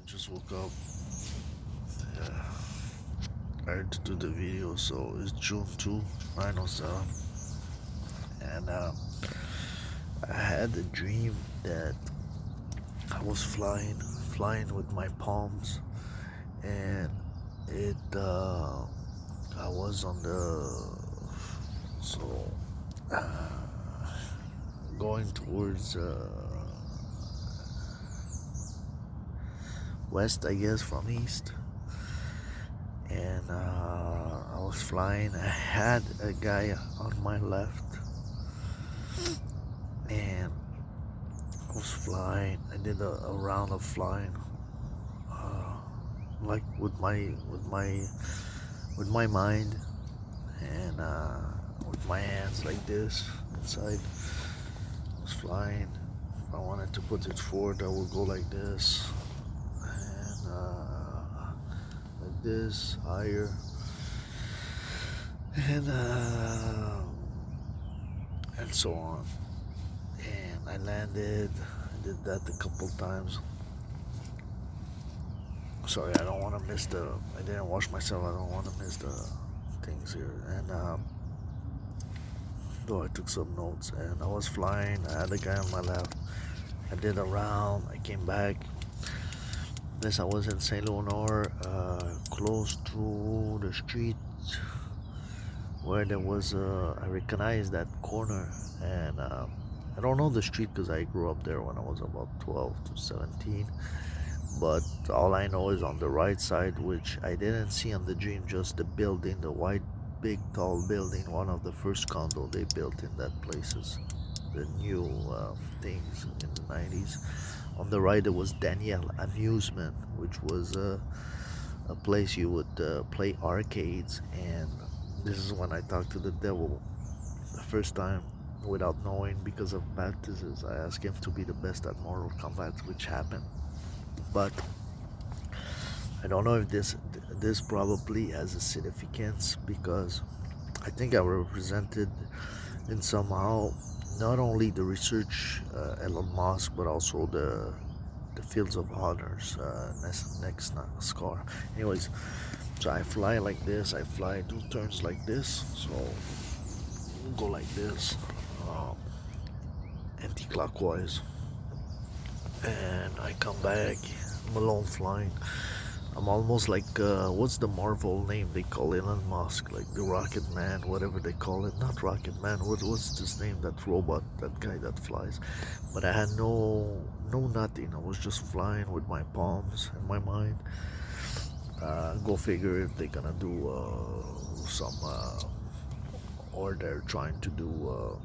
I just woke up. Yeah, I had to do the video, so it's June 2, 9:07, and I had a dream that I was flying with my palms, and it I was on the so going towards west, I guess, from east, and I was flying. I had a guy on my left, and I was flying. I did a round of flying, uh, like with my mind, and with my hands like this inside. I was flying. If I wanted to put it forward, I would go like this, and like this, higher, and and so on. And I landed. I did that a couple times. Sorry, I don't want to miss the. I didn't wash myself. I don't want to miss the things here. And though I took some notes, and I was flying. I had a guy on my left. I did a round. I came back. This I was in Saint Leonor, close to the street where there was. I recognized that corner, and I don't know the street because I grew up there when I was about 12 to 17. But all I know is on the right side, which I didn't see on the dream, just the building, the white, big, tall building, one of the first condo they built in that places, the new things in the 90s. On the right, there was Daniel Amusement, which was a place you would play arcades. And this is when I talked to the devil the first time without knowing because of baptisms. I asked him to be the best at Mortal Kombat, which happened. But I don't know if this probably has a significance because I think I represented in somehow not only the research Elon Musk but also the fields of honors next score. Anyways, so I fly like this. I fly do turns like this. So go like this, um, anti-clockwise, and I come back. I'm alone flying. I'm almost like what's the Marvel name they call Elon Musk, like the Rocket Man, whatever they call it. Not Rocket Man. What's his name? That robot, that guy that flies. But I had no nothing. I was just flying with my palms and my mind. Go figure if they're gonna do some or they're trying to do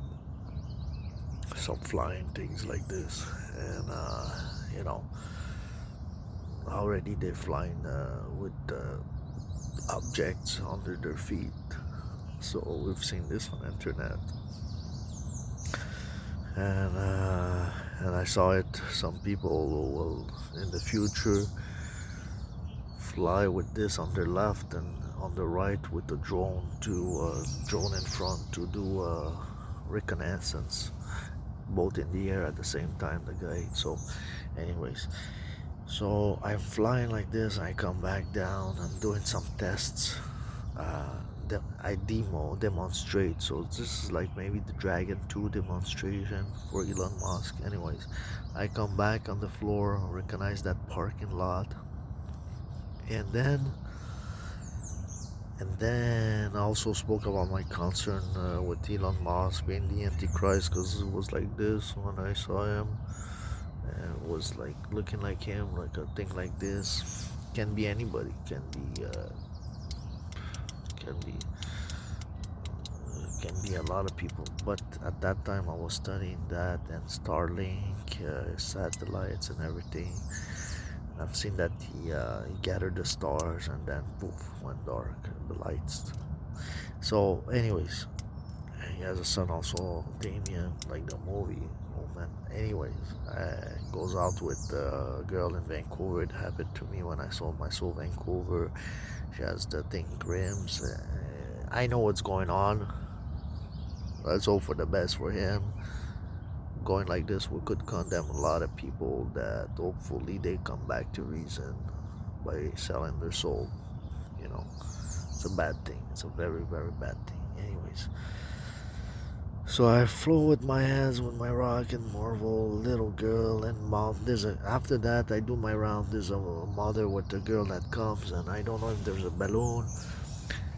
some flying things like this, and you know already they're flying with objects under their feet. So we've seen this on the internet, and I saw it. Some people will in the future fly with this on their left and on the right with the drone in front to do reconnaissance, both in the air at the same time. The guy. So, anyways, so I'm flying like this. I come back down. I'm doing some tests. Uh, I demonstrate. So this is like maybe the Dragon 2 demonstration for Elon Musk. Anyways, I come back on the floor, recognize that parking lot, and I also spoke about my concern with Elon Musk being the Antichrist because it was like this when I saw him. And it was like looking like him, like a thing like this. Can be anybody. Can be a lot of people. But at that time, I was studying that and Starlink, satellites, and everything. I've seen that he gathered the stars and then poof went dark, the lights. So, anyways, he has a son also, Damien, like the movie. Oh man. Anyways, goes out with a girl in Vancouver. It happened to me when I saw Vancouver. She has the thing Grims. I know what's going on. Let's hope for the best for him. going like this, we could condemn a lot of people that hopefully they come back to reason by selling their soul. You know, it's a bad thing. It's a very, very bad thing. Anyways, so I flow with my hands with my rock and marvel, little girl and mom. After that I do my round. There's a mother with the girl that comes, and I don't know if there's a balloon,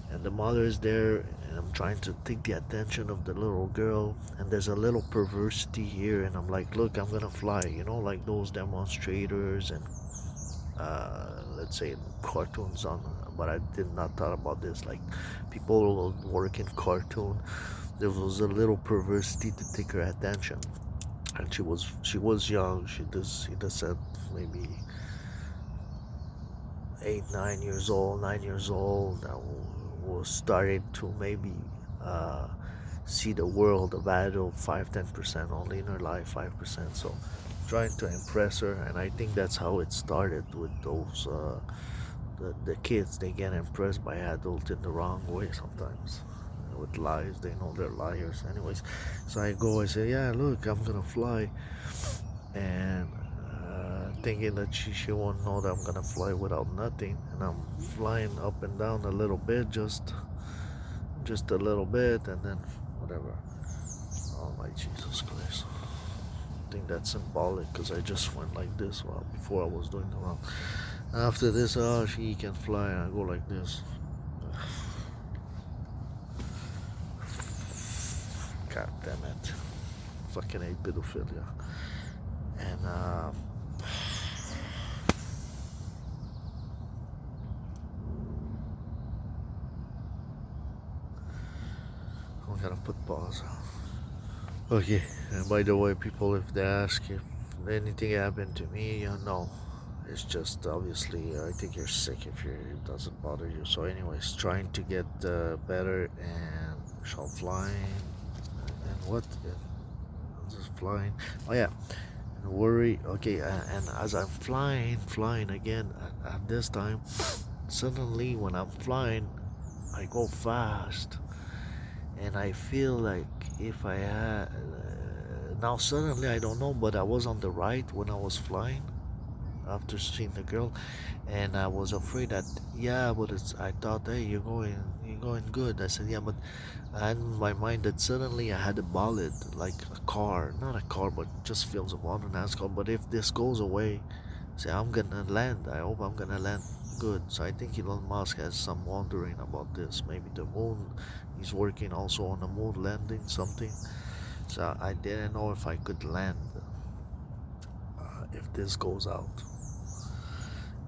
and the mother is there, and I'm trying to take the attention of the little girl, and there's a little perversity here, and I'm like, look, I'm gonna fly, like those demonstrators and let's say cartoons on, but I did not thought about this, like people who work in cartoon. There was a little perversity to take her attention, and she was young. She does said maybe 8, 9 years old, 9 years old. That was started to maybe uh, see the world, a value of 5-10% only in her life, 5%. So trying to impress her, and I think that's how it started with those the kids. They get impressed by adults in the wrong way sometimes, with lies. They know they're liars. Anyways, so I say, yeah, look, I'm gonna fly, and thinking that she won't know that I'm gonna fly without nothing, and I'm flying up and down a little bit, just a little bit, and then whatever. Oh my Jesus Christ! I think that's symbolic because I just went like this while before I was doing the wrong. After this, oh, she can fly. I go like this. God damn it! Fucking hate pedophilia. And I'm gonna put pause. Okay, and by the way, people, if they ask if anything happened to me, no. It's just obviously, I think you're sick if it doesn't bother you. So, anyways, trying to get better, and shall flying. And what? I'm just flying. Oh, yeah, and worry. Okay, and as I'm flying again at this time, suddenly when I'm flying, I go fast, and I feel like if I had now suddenly I don't know, but I was on the right when I was flying after seeing the girl, and I was afraid that, yeah, but I thought, hey, you're going good. I said, yeah, but I had in my mind that suddenly I had a bullet, like a car, not a car, but just fills of water, NASCAR. But if this goes away, say I'm gonna land. I hope I'm gonna land good. So I think Elon Musk has some wondering about this. Maybe the moon. He's working also on a moon landing, something. So I didn't know if I could land if this goes out.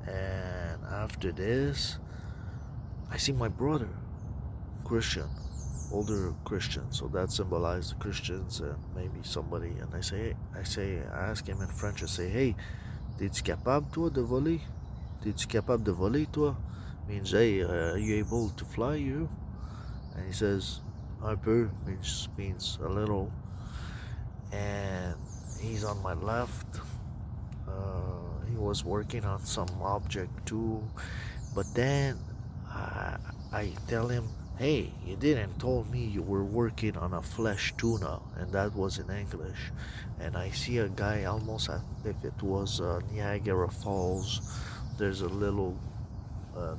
And after this, I see my brother, Christian, older Christian. So that symbolizes the Christians and maybe somebody. And I ask him in French. I say, hey, t'es-tu capable toi de voler? T'es-tu capable de voler toi? Means, hey, are you able to fly you? And he says, un peu, means a little. And he's on my left. He was working on some object too, but then I, I tell him, hey, you didn't told me you were working on a flesh tuna, and that was in English. And I see a guy almost as if it was Niagara Falls. There's a little,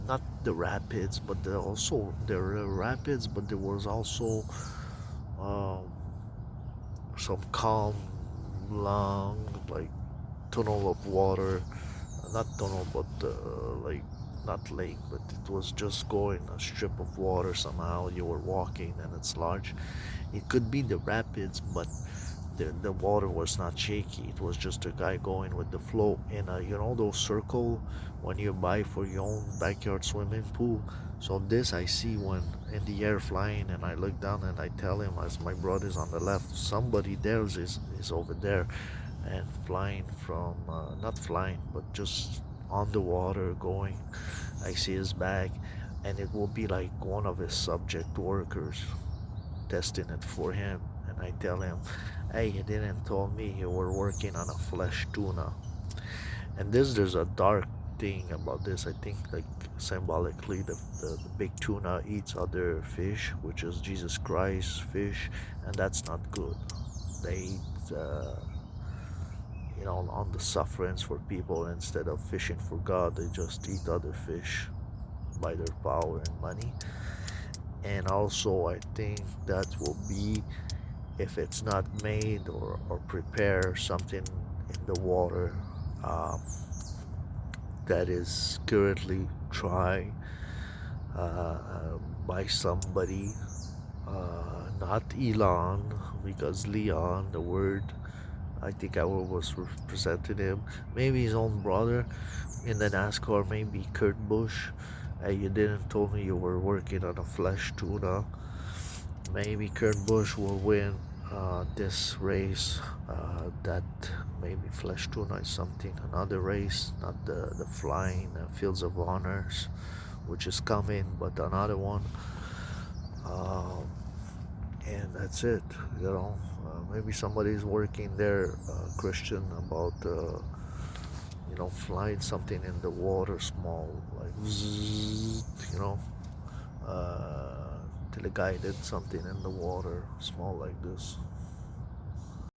not the rapids, but there are rapids, but there was also um, some calm, long, like tunnel of water, not tunnel, but like not lake, but it was just going a strip of water. Somehow you were walking, and it's large. It could be the rapids, but the water was not shaky. It was just a guy going with the flow in a, those circle when you buy for your own backyard swimming pool. So this I see when in the air flying, and I look down and I tell him, as my brother's on the left, somebody there is over there and flying from, not flying, but just on the water going. I see his bag, and it will be like one of his subject workers testing it for him. And I tell him, hey, you didn't tell me you were working on a flesh tuna. And there's a dark thing about this. I think, like, symbolically, the big tuna eats other fish, which is Jesus Christ fish, and that's not good. They eat on the sufferings for people. Instead of fishing for God, they just eat other fish by their power and money. And also, I think that will be, if it's not made or prepare something in the water um, that is currently dry uh, by somebody, not Elon, because Leon, the word, I think I was representing him, maybe his own brother in the NASCAR, maybe Kurt Busch. You didn't tell me you were working on a flesh tuna. Maybe Kurt Busch will win this race. That maybe flesh tuna is something, another race, not the flying fields of honors, which is coming, but another one. Um, and that's it. Maybe somebody's working there, Christian, about flying something in the water, small, like zzz, uh, till a guy did something in the water, small like this.